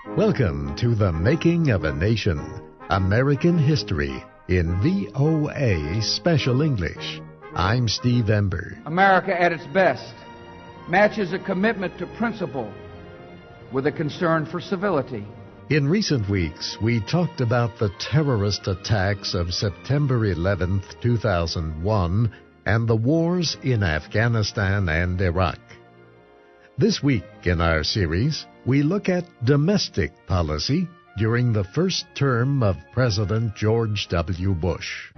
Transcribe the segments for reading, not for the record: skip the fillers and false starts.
Welcome to The Making of a Nation, American History in VOA Special English. I'm Steve Ember. America at its best matches a commitment to principle with a concern for civility. In recent weeks, we talked about the terrorist attacks of September 11, 2001, and the wars in Afghanistan and Iraq. This week in our series, we look at domestic policy during the first term of President George W. Bush.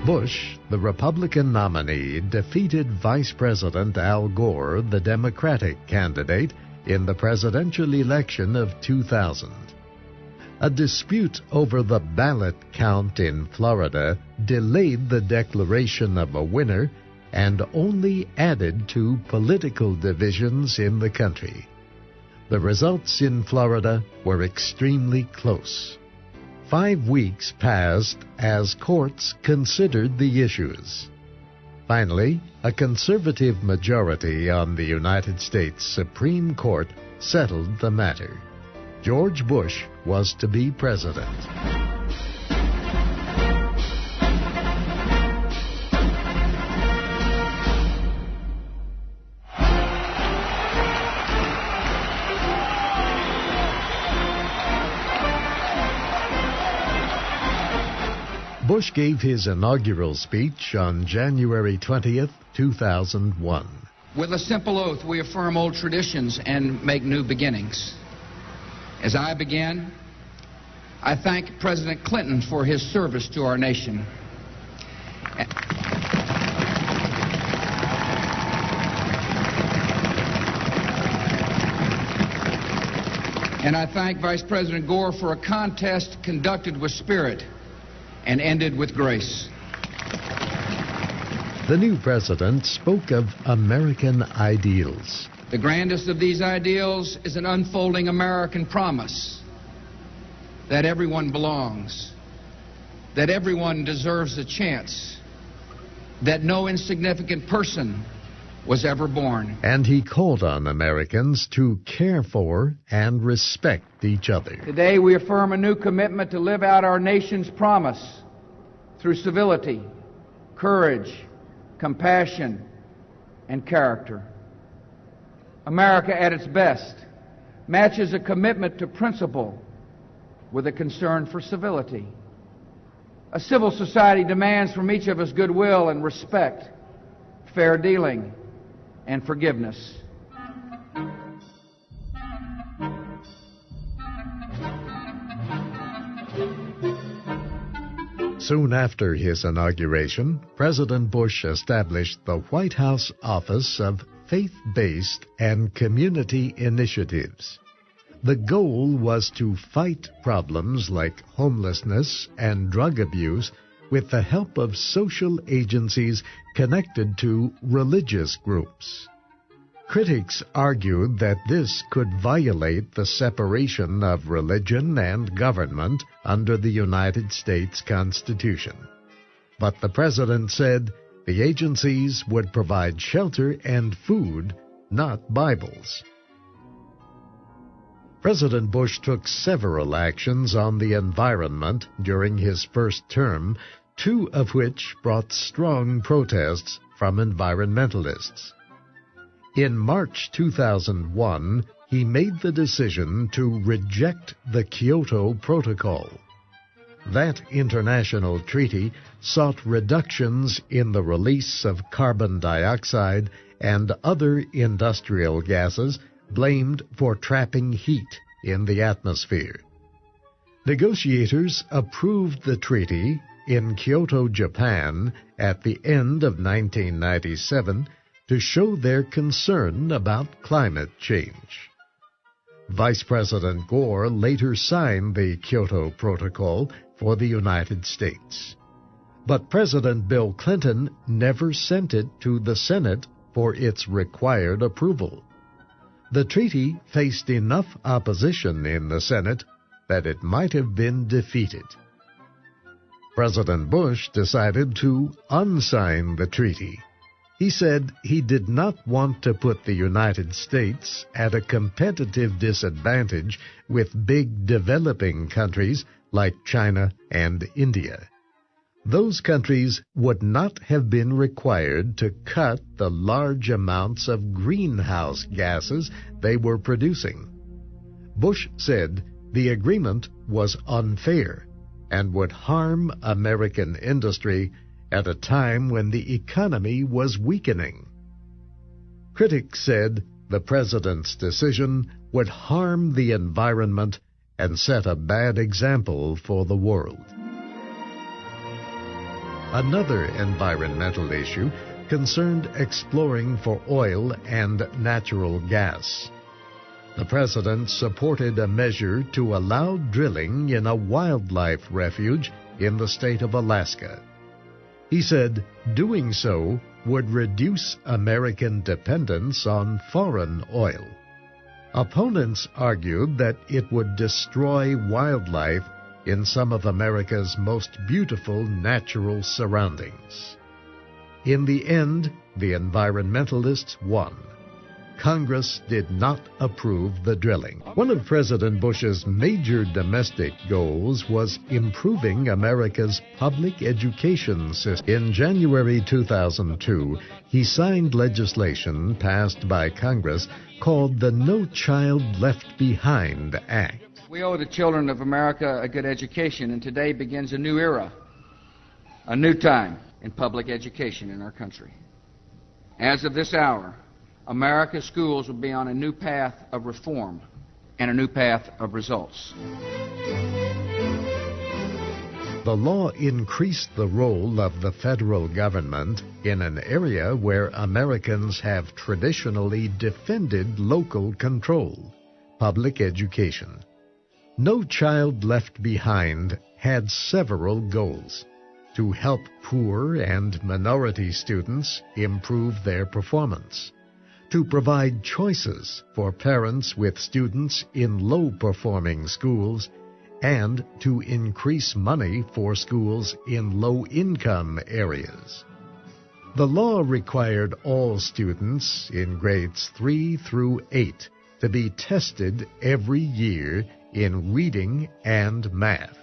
Bush, the Republican nominee, defeated Vice President Al Gore, the Democratic candidate, in the presidential election of 2000. A dispute over the ballot count in Florida delayed the declaration of a winner and only added to political divisions in the country. The results in Florida were extremely close. 5 weeks passed as courts considered the issues. Finally, a conservative majority on the United States Supreme Court settled the matter. George Bush was to be president. Bush gave his inaugural speech on January 20th, 2001. With a simple oath, we affirm old traditions and make new beginnings. As I begin, I thank President Clinton for his service to our nation. And I thank Vice President Gore for a contest conducted with spirit and ended with grace. The new president spoke of American ideals. The grandest of these ideals is an unfolding American promise that everyone belongs, that everyone deserves a chance, that no insignificant person was ever born. And he called on Americans to care for and respect each other. Today we affirm a new commitment to live out our nation's promise through civility, courage, compassion, and character. America at its best matches a commitment to principle with a concern for civility. A civil society demands from each of us goodwill and respect, fair dealing, and forgiveness. Soon after his inauguration, President Bush established the White House Office of Faith-Based and Community Initiatives. The goal was to fight problems like homelessness and drug abuse with the help of social agencies connected to religious groups. Critics argued that this could violate the separation of religion and government under the United States Constitution. But the president said the agencies would provide shelter and food, not Bibles. President Bush took several actions on the environment during his first term, 2 of which brought strong protests from environmentalists. In March 2001, he made the decision to reject the Kyoto Protocol. That international treaty sought reductions in the release of carbon dioxide and other industrial gases blamed for trapping heat in the atmosphere. Negotiators approved the treaty in Kyoto, Japan, at the end of 1997 to show their concern about climate change. Vice President Gore later signed the Kyoto Protocol for the United States. But President Bill Clinton never sent it to the Senate for its required approval. The treaty faced enough opposition in the Senate that it might have been defeated. President Bush decided to unsign the treaty. He said he did not want to put the United States at a competitive disadvantage with big developing countries like China and India. Those countries would not have been required to cut the large amounts of greenhouse gases they were producing. Bush said the agreement was unfair and would harm American industry at a time when the economy was weakening. Critics said the president's decision would harm the environment and set a bad example for the world. Another environmental issue concerned exploring for oil and natural gas. The president supported a measure to allow drilling in a wildlife refuge in the state of Alaska. He said doing so would reduce American dependence on foreign oil. Opponents argued that it would destroy wildlife in some of America's most beautiful natural surroundings. In the end, the environmentalists won. Congress did not approve the drilling. One of President Bush's major domestic goals was improving America's public education system. In January 2002, he signed legislation passed by Congress called the No Child Left Behind Act. We owe the children of America a good education, and today begins a new era, a new time in public education in our country. As of this hour, America's schools will be on a new path of reform and a new path of results. The law increased the role of the federal government in an area where Americans have traditionally defended local control, public education. No Child Left Behind had several goals: to help poor and minority students improve their performance, to provide choices for parents with students in low-performing schools, and to increase money for schools in low-income areas. The law required all students in grades 3 through 8 to be tested every year in reading and math.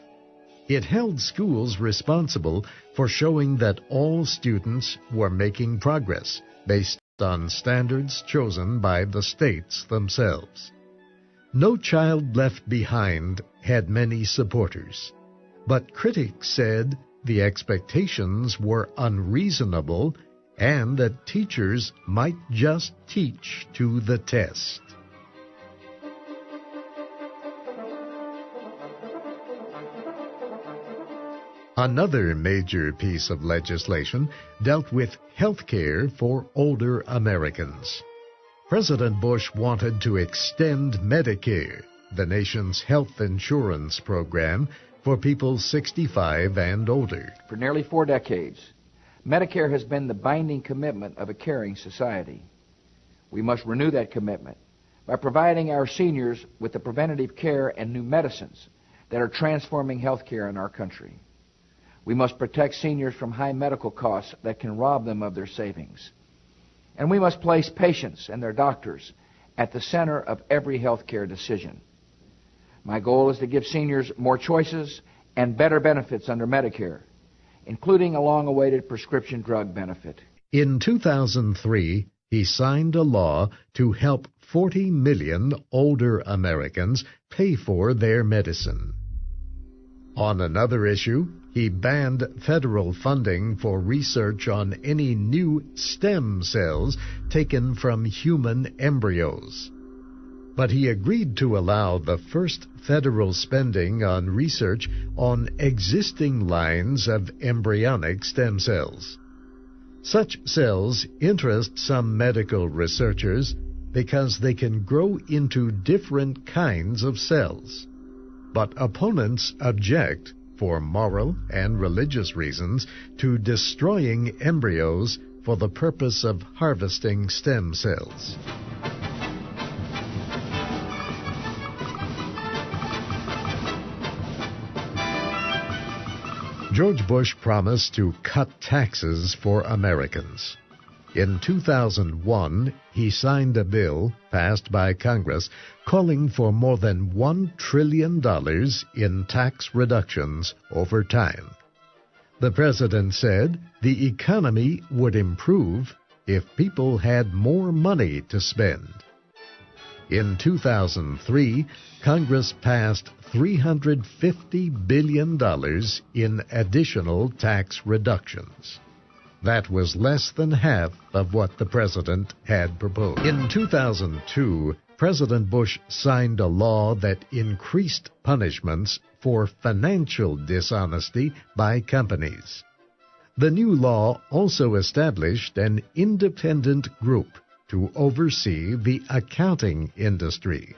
It held schools responsible for showing that all students were making progress based on standards chosen by the states themselves. No Child Left Behind had many supporters, but critics said the expectations were unreasonable and that teachers might just teach to the test. Another major piece of legislation dealt with health care for older Americans. President Bush wanted to extend Medicare, the nation's health insurance program, for people 65 and older. For nearly 4 decades, Medicare has been the binding commitment of a caring society. We must renew that commitment by providing our seniors with the preventative care and new medicines that are transforming health care in our country. We must protect seniors from high medical costs that can rob them of their savings. And we must place patients and their doctors at the center of every health care decision. My goal is to give seniors more choices and better benefits under Medicare, including a long-awaited prescription drug benefit. In 2003, he signed a law to help 40 million older Americans pay for their medicine. On another issue, he banned federal funding for research on any new stem cells taken from human embryos. But he agreed to allow the first federal spending on research on existing lines of embryonic stem cells. Such cells interest some medical researchers because they can grow into different kinds of cells. But opponents object, for moral and religious reasons, to destroying embryos for the purpose of harvesting stem cells. George Bush promised to cut taxes for Americans. In 2001, he signed a bill passed by Congress calling for more than $1 trillion in tax reductions over time. The president said the economy would improve if people had more money to spend. In 2003, Congress passed $350 billion in additional tax reductions. That was less than half of what the president had proposed. In 2002, President Bush signed a law that increased punishments for financial dishonesty by companies. The new law also established an independent group to oversee the accounting industry.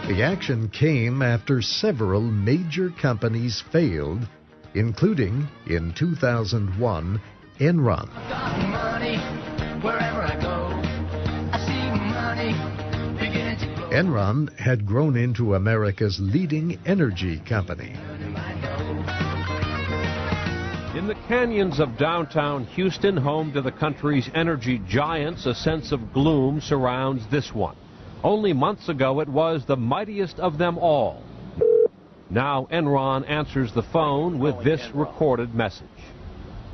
The action came after several major companies failed, including, in 2001, Enron. Enron had grown into America's leading energy company. In the canyons of downtown Houston, home to the country's energy giants, a sense of gloom surrounds this one. Only months ago, it was the mightiest of them all. Now Enron answers the phone with this recorded message.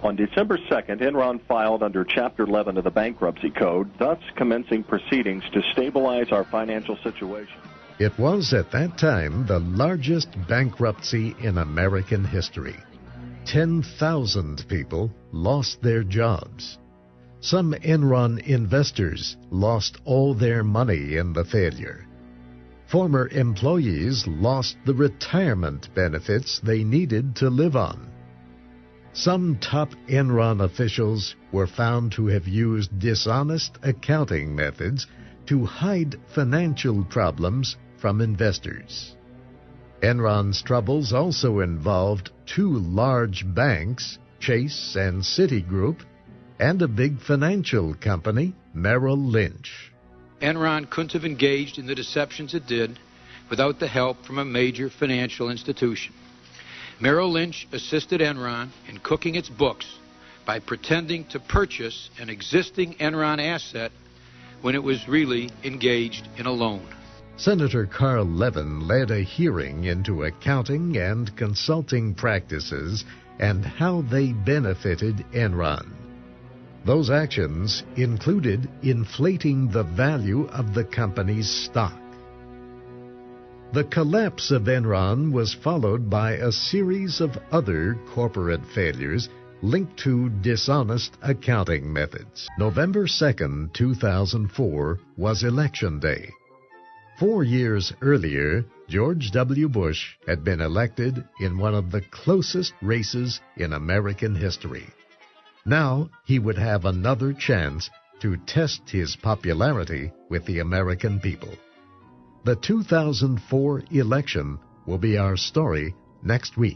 On December 2nd, Enron filed under Chapter 11 of the Bankruptcy Code, thus commencing proceedings to stabilize our financial situation. It was at that time the largest bankruptcy in American history. 10,000 people lost their jobs. Some Enron investors lost all their money in the failure. Former employees lost the retirement benefits they needed to live on. Some top Enron officials were found to have used dishonest accounting methods to hide financial problems from investors. Enron's troubles also involved two large banks, Chase and Citigroup, and a big financial company, Merrill Lynch. Enron couldn't have engaged in the deceptions it did without the help from a major financial institution. Merrill Lynch assisted Enron in cooking its books by pretending to purchase an existing Enron asset when it was really engaged in a loan. Senator Carl Levin led a hearing into accounting and consulting practices and how they benefited Enron. Those actions included inflating the value of the company's stock. The collapse of Enron was followed by a series of other corporate failures linked to dishonest accounting methods. November 2nd, 2004 was Election Day. 4 years earlier, George W. Bush had been elected in one of the closest races in American history. Now he would have another chance to test his popularity with the American people. The 2004 election will be our story next week.